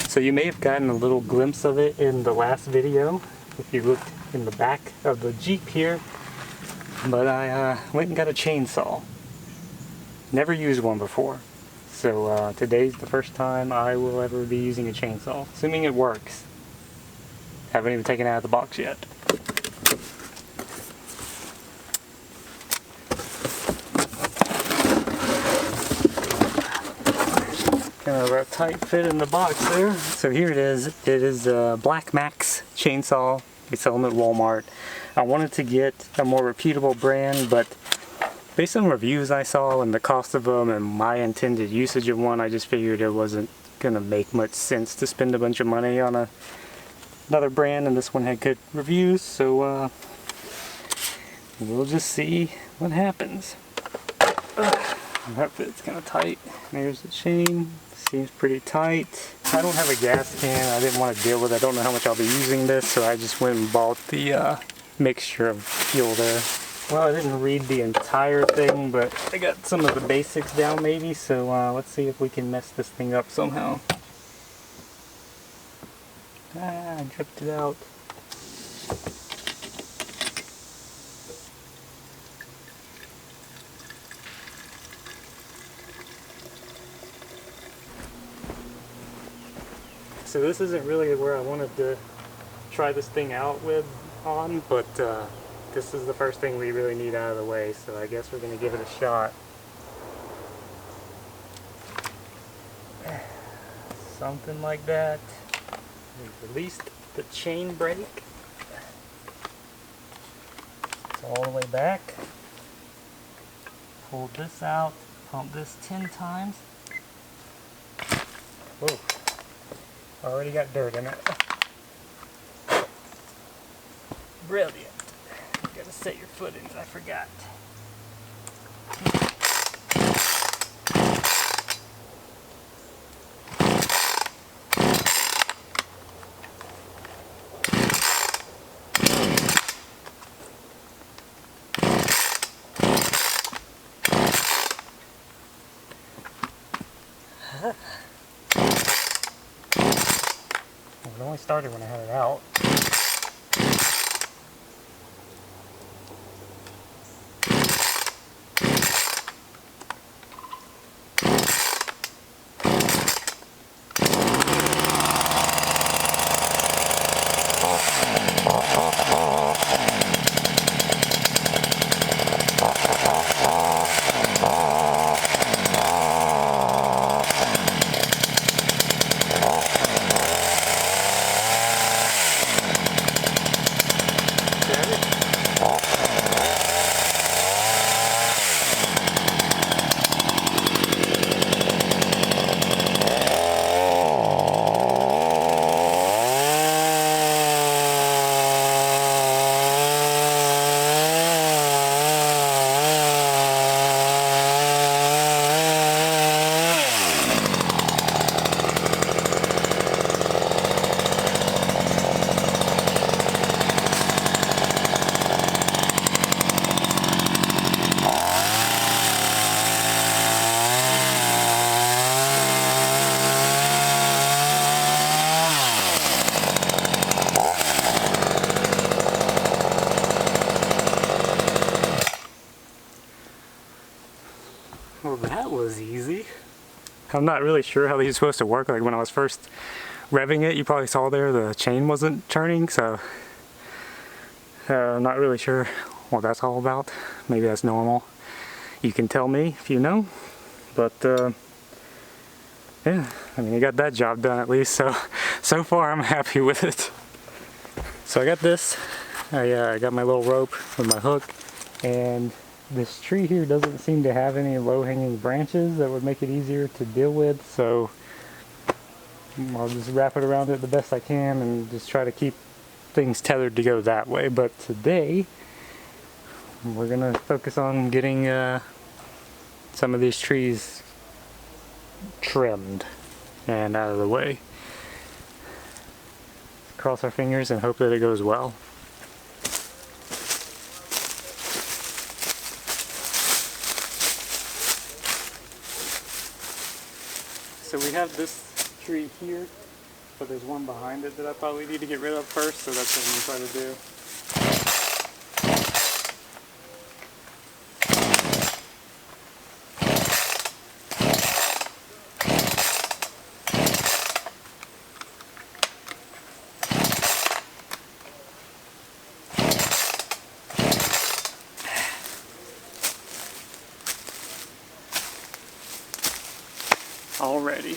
So you may have gotten a little glimpse of it in the last video if you looked in the back of the Jeep here, but I went and got a chainsaw. Never used one before, so today's the first time I will ever be using a chainsaw, assuming it works. Haven't even taken it out of the box yet. Kind of a tight fit in the box there. So here it is. It is a Black Max chainsaw. We sell them at Walmart. I wanted to get a more reputable brand, but based on reviews I saw and the cost of them and my intended usage of one, I just figured it wasn't gonna make much sense to spend a bunch of money on another brand, and this one had good reviews, so we'll just see what happens. That fit's kind of tight. There's the chain. Seems pretty tight. I don't have a gas can. I didn't want to deal with it. I don't know how much I'll be using this, so I just went and bought the mixture of fuel there. Well, I didn't read the entire thing, but I got some of the basics down maybe, so let's see if we can mess this thing up somehow. I dripped it out. So this isn't really where I wanted to try this thing out on, but this is the first thing we really need out of the way, so I guess we're going to give it a shot. Something like that. We released the chain brake. It's all the way back. Pull this out, pump this 10 times. Whoa. Already got dirt in it. Brilliant. You gotta set your footings, I forgot. It only started when I had it out. Well, that was easy. I'm not really sure how these are supposed to work. Like when I was first revving it, you probably saw there the chain wasn't turning, so I'm not really sure what that's all about. Maybe that's normal. You can tell me if you know. But yeah, I mean, you got that job done at least, so far I'm happy with it. So I got this. I got my little rope with my hook, and this tree here doesn't seem to have any low-hanging branches that would make it easier to deal with, so I'll just wrap it around it the best I can and just try to keep things tethered to go that way. But today we're gonna focus on getting some of these trees trimmed and out of the way. Cross our fingers and hope that it goes well. So we have this tree here, but there's one behind it that I probably need to get rid of first, so that's what I'm going to try to do. Already.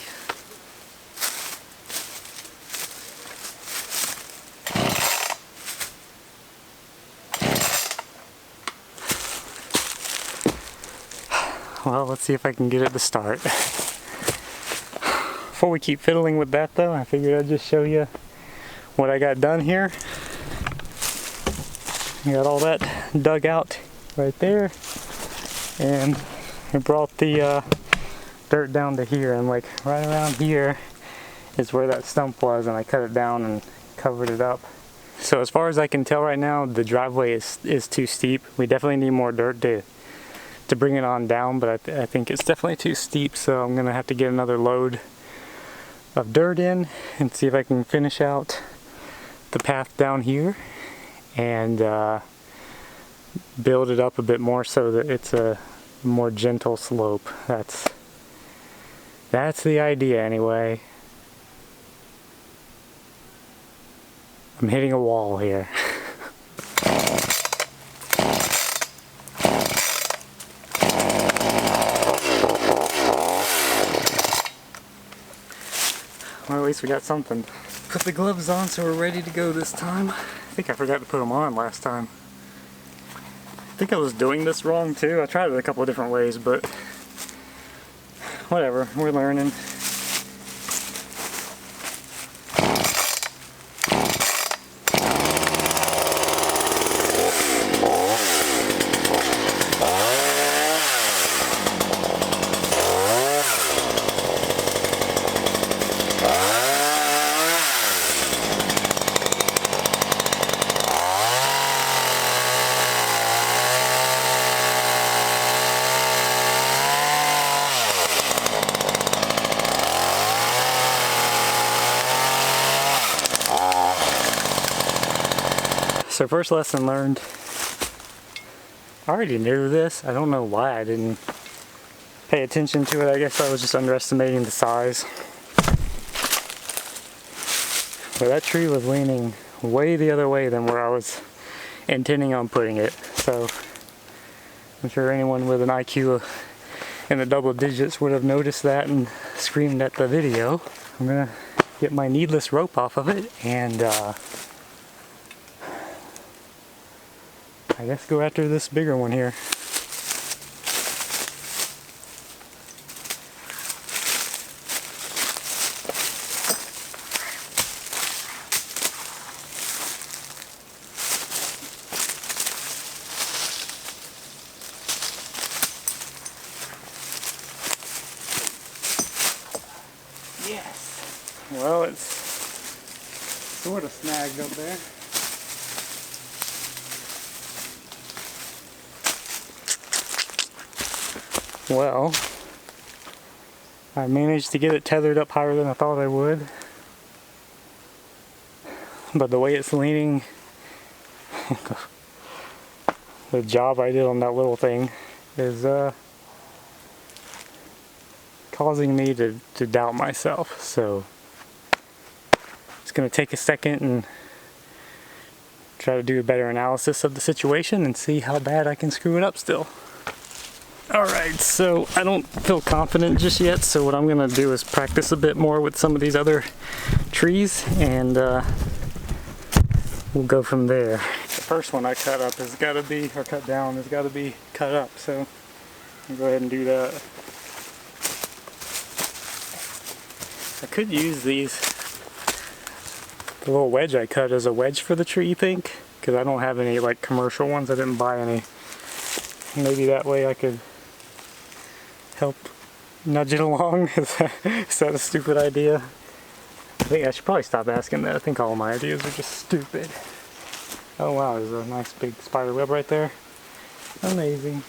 Well, let's see if I can get it to start. Before we keep fiddling with that though, I figured I'd just show you what I got done here. I got all that dug out right there, and I brought the dirt down to here, and like right around here is where that stump was, and I cut it down and covered it up. So as far as I can tell right now, the driveway is too steep. We definitely need more dirt to bring it on down, but I think it's definitely too steep, so I'm gonna have to get another load of dirt in and see if I can finish out the path down here and build it up a bit more so that it's a more gentle slope. That's the idea anyway. I'm hitting a wall here. Well, at least we got something. Put the gloves on so we're ready to go this time. I think I forgot to put them on last time. I think I was doing this wrong too. I tried it a couple of different ways, but whatever, we're learning. So first lesson learned. I already knew this. I don't know why I didn't pay attention to it. I guess I was just underestimating the size. But that tree was leaning way the other way than where I was intending on putting it. So I'm sure anyone with an IQ in the double digits would have noticed that and screamed at the video. I'm gonna get my needless rope off of it and I guess go after this bigger one here. Yes! Well, it's sort of snagged up there. Well, I managed to get it tethered up higher than I thought I would. But the way it's leaning, the job I did on that little thing is causing me to doubt myself. So it's going to take a second and try to do a better analysis of the situation and see how bad I can screw it up still. Alright, so I don't feel confident just yet, so what I'm going to do is practice a bit more with some of these other trees, and we'll go from there. The first one I cut up has got to be, or cut down, has got to be cut up, so I'll go ahead and do that. I could use these, the little wedge I cut as a wedge for the tree, you think? Because I don't have any like commercial ones, I didn't buy any. Maybe that way I could help nudge it along. Is that a stupid idea? I think I should probably stop asking that. I think all my ideas are just stupid. Oh wow, there's a nice big spider web right there. Amazing.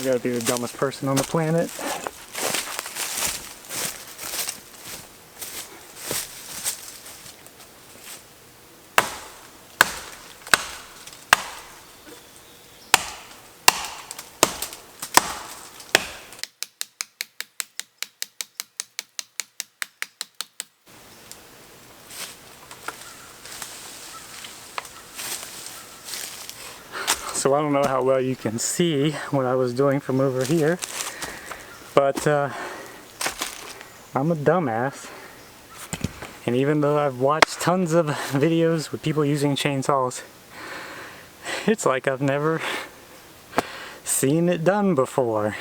I've got to be the dumbest person on the planet. So I don't know how well you can see what I was doing from over here, but I'm a dumbass. And even though I've watched tons of videos with people using chainsaws, it's like I've never seen it done before.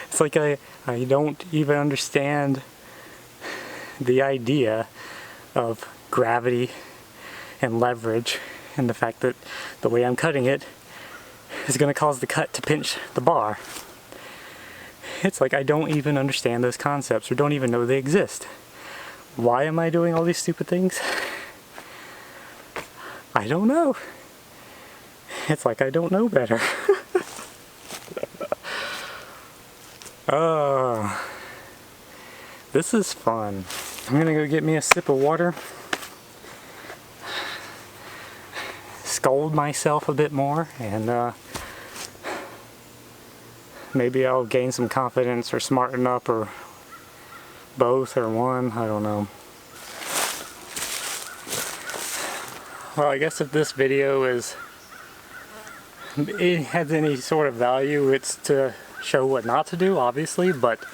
It's like I don't even understand the idea of gravity and leverage, and the fact that the way I'm cutting it is going to cause the cut to pinch the bar. It's like I don't even understand those concepts, or don't even know they exist. Why am I doing all these stupid things? I don't know. It's like I don't know better. Oh, this is fun. I'm gonna go get me a sip of water, scold myself a bit more, and maybe I'll gain some confidence or smarten up, or both, or one, I don't know. Well, I guess if this video has any sort of value, it's to show what not to do, obviously, but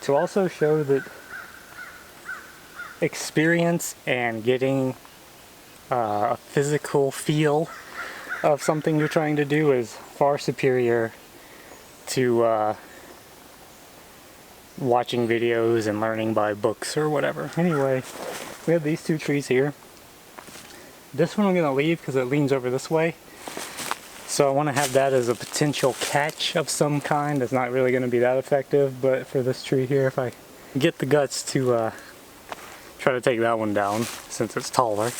to also show that experience and getting a physical feel of something you're trying to do is far superior to watching videos and learning by books or whatever. Anyway, we have these two trees here. This one I'm going to leave because it leans over this way. So I want to have that as a potential catch of some kind. It's not really going to be that effective, but for this tree here, if I get the guts to try to take that one down, since it's taller,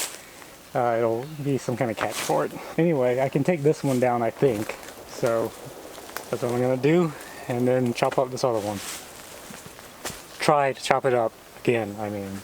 it'll be some kind of catch for it. Anyway, I can take this one down, I think. So that's what I'm going to do, and then chop up this other one. Try to chop it up again, I mean.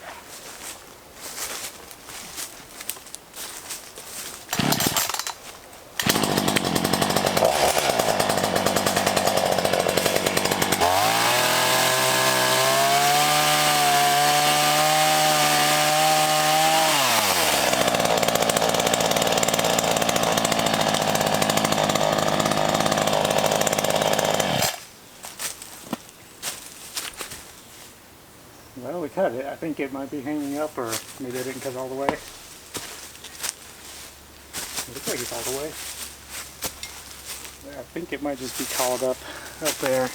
Well, we cut it. I think it might be hanging up, or maybe I didn't cut it all the way. It looks like it's all the way. I think it might just be called up there.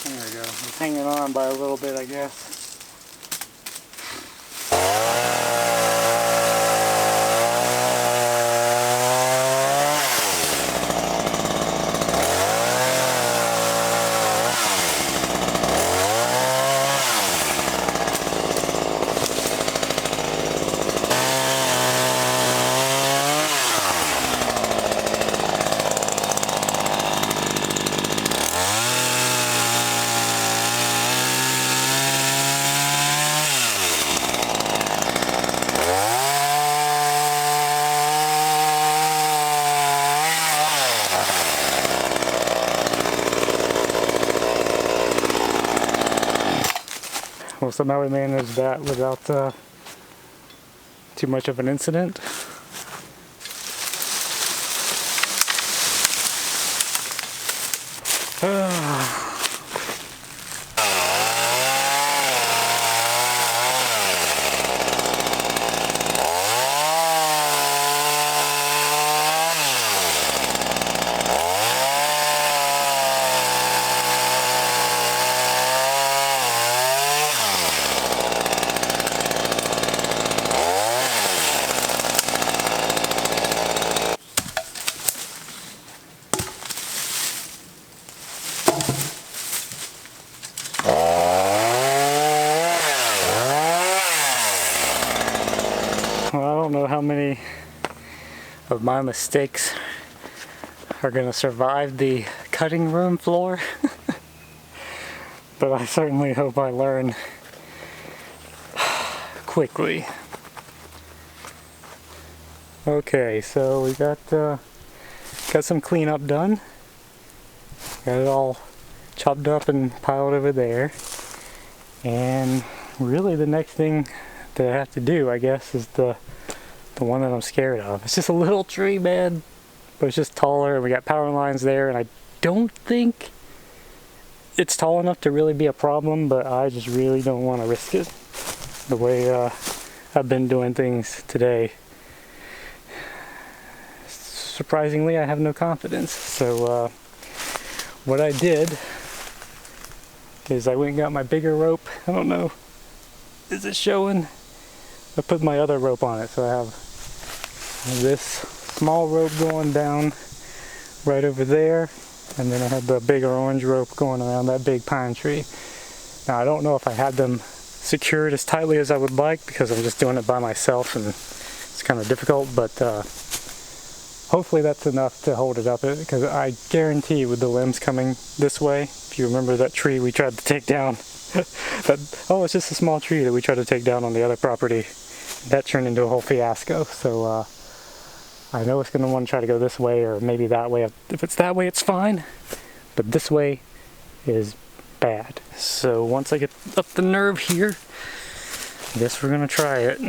There we go. It's hanging on by a little bit, I guess. Well, somehow we managed that without too much of an incident. how many of my mistakes are going to survive the cutting room floor. But I certainly hope I learn quickly. Okay, so we got some cleanup done. Got it all chopped up and piled over there. And really the next thing that I have to do, I guess, is the one that I'm scared of. It's just a little tree, man, but it's just taller, and we got power lines there, and I don't think it's tall enough to really be a problem, but I just really don't want to risk it the way I've been doing things today. Surprisingly, I have no confidence. So what I did is I went and got my bigger rope. I don't know, is it showing? I put my other rope on it, so I have this small rope going down right over there, and then I had the bigger orange rope going around that big pine tree. Now I don't know if I had them secured as tightly as I would like, because I'm just doing it by myself and it's kind of difficult, but hopefully that's enough to hold it up, because I guarantee with the limbs coming this way, if you remember that tree we tried to take down, it's just a small tree that we tried to take down on the other property, that turned into a whole fiasco. So I know it's going to want to try to go this way, or maybe that way. If it's that way, it's fine, but this way is bad. So once I get up the nerve here, I guess we're going to try it.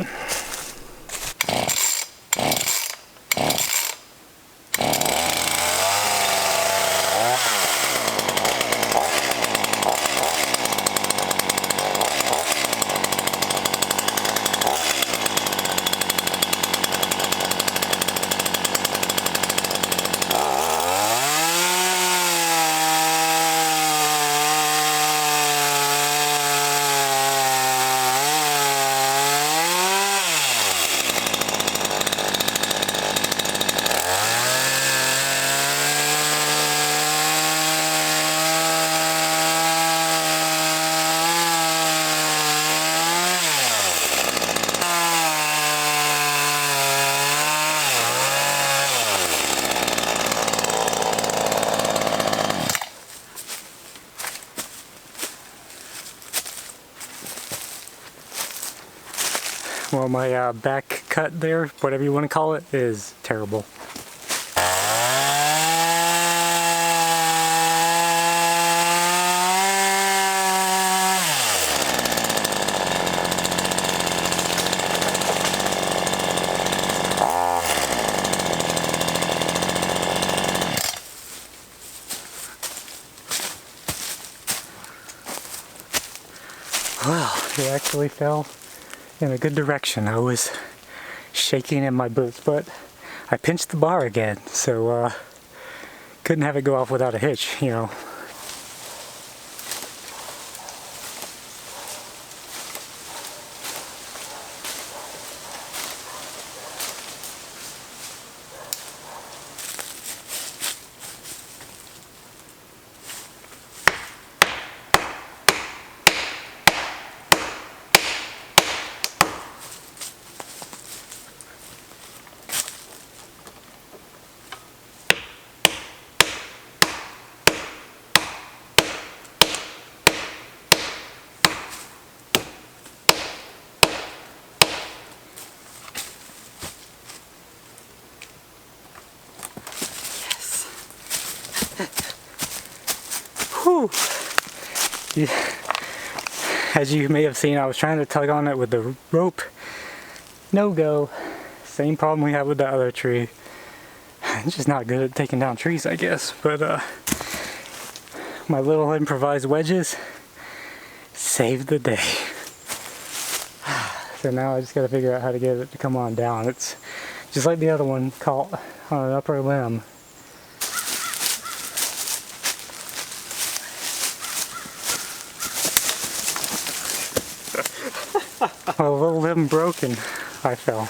Well, my back cut there, whatever you want to call it, is terrible. Well, it actually fell in a good direction. I was shaking in my boots, but I pinched the bar again, so couldn't have it go off without a hitch, you know. Whew. As you may have seen, I was trying to tug on it with the rope. No go. Same problem we had with the other tree. I'm just not good at taking down trees, I guess. But my little improvised wedges saved the day. So now I just got to figure out how to get it to come on down. It's just like the other one, caught on an upper limb. A little limb broken, I fell.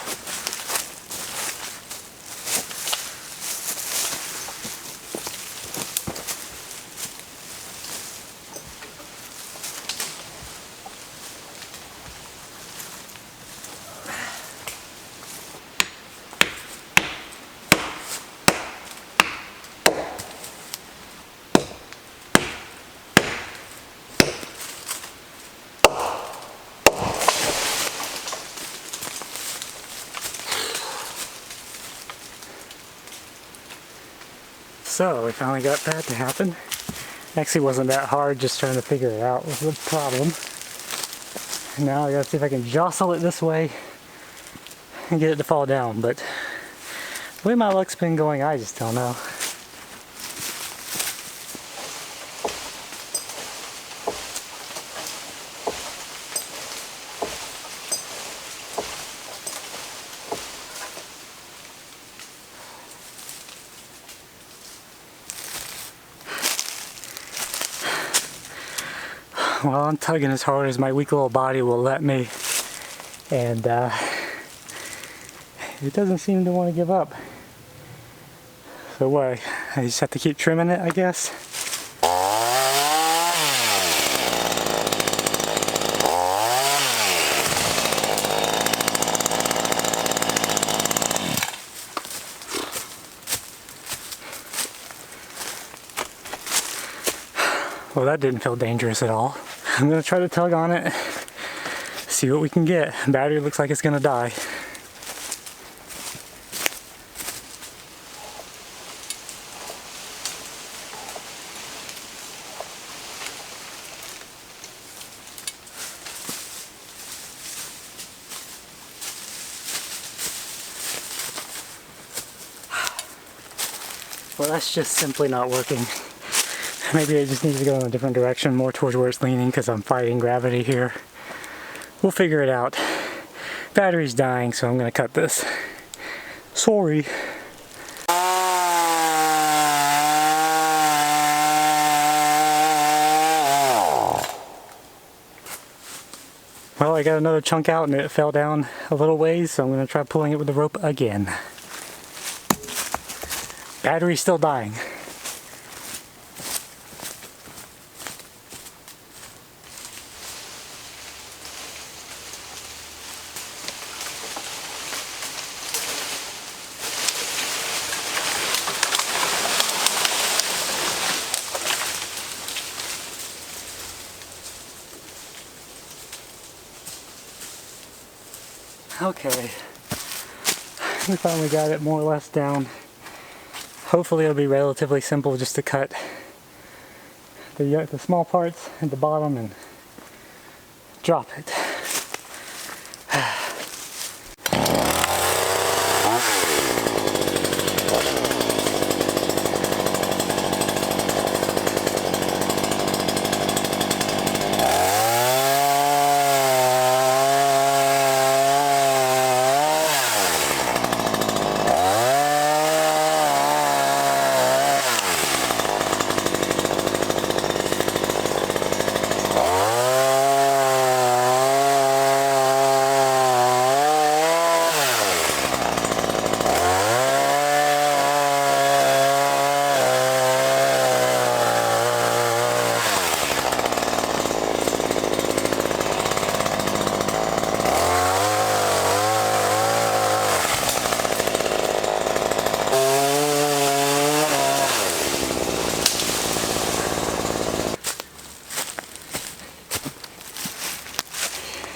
So we finally got that to happen. Actually wasn't that hard, just trying to figure it out was the problem. Now I gotta see if I can jostle it this way and get it to fall down, but the way my luck's been going, I just don't know. Well, I'm tugging as hard as my weak little body will let me, and it doesn't seem to want to give up. So what, I just have to keep trimming it, I guess? Well, that didn't feel dangerous at all. I'm gonna try to tug on it, see what we can get. Battery looks like it's gonna die. Well, that's just simply not working. Maybe I just need to go in a different direction, more towards where it's leaning, because I'm fighting gravity here. We'll figure it out. Battery's dying, so I'm gonna cut this. Sorry. Well, I got another chunk out and it fell down a little ways, so I'm gonna try pulling it with the rope again. Battery's still dying. Okay, we finally got it more or less down. Hopefully it'll be relatively simple just to cut the small parts at the bottom and drop it.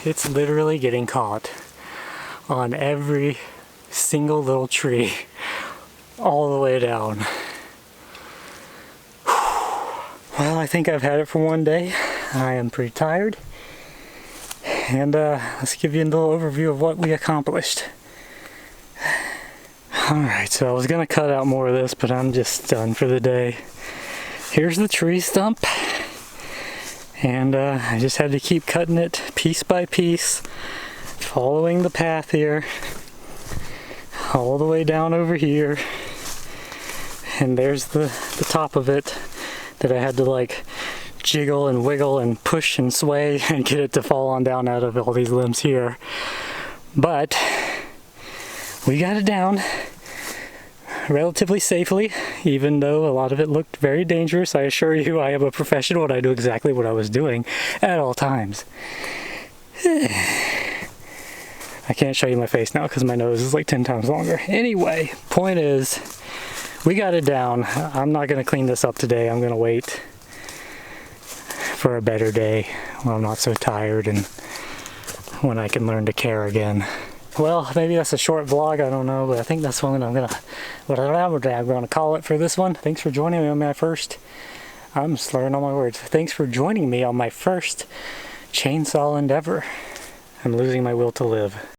It's literally getting caught on every single little tree all the way down. Well, I think I've had it for one day. I am pretty tired. And let's give you a little overview of what we accomplished. Alright, so I was gonna cut out more of this, but I'm just done for the day. Here's the tree stump. And I just had to keep cutting it piece by piece, following the path here, all the way down over here. And there's the top of it that I had to like jiggle and wiggle and push and sway and get it to fall on down out of all these limbs here. But we got it down relatively safely, even though a lot of it looked very dangerous. I assure you, I am a professional and I knew exactly what I was doing at all times. I can't show you my face now because my nose is like 10 times longer. Anyway, point is, we got it down. I'm not going to clean this up today. I'm going to wait for a better day when I'm not so tired and when I can learn to care again. Well, maybe that's a short vlog, I don't know, but I think that's what I'm gonna call it for this one. Thanks for joining me on my first, I'm slurring all my words. Thanks for joining me on my first chainsaw endeavor. I'm losing my will to live.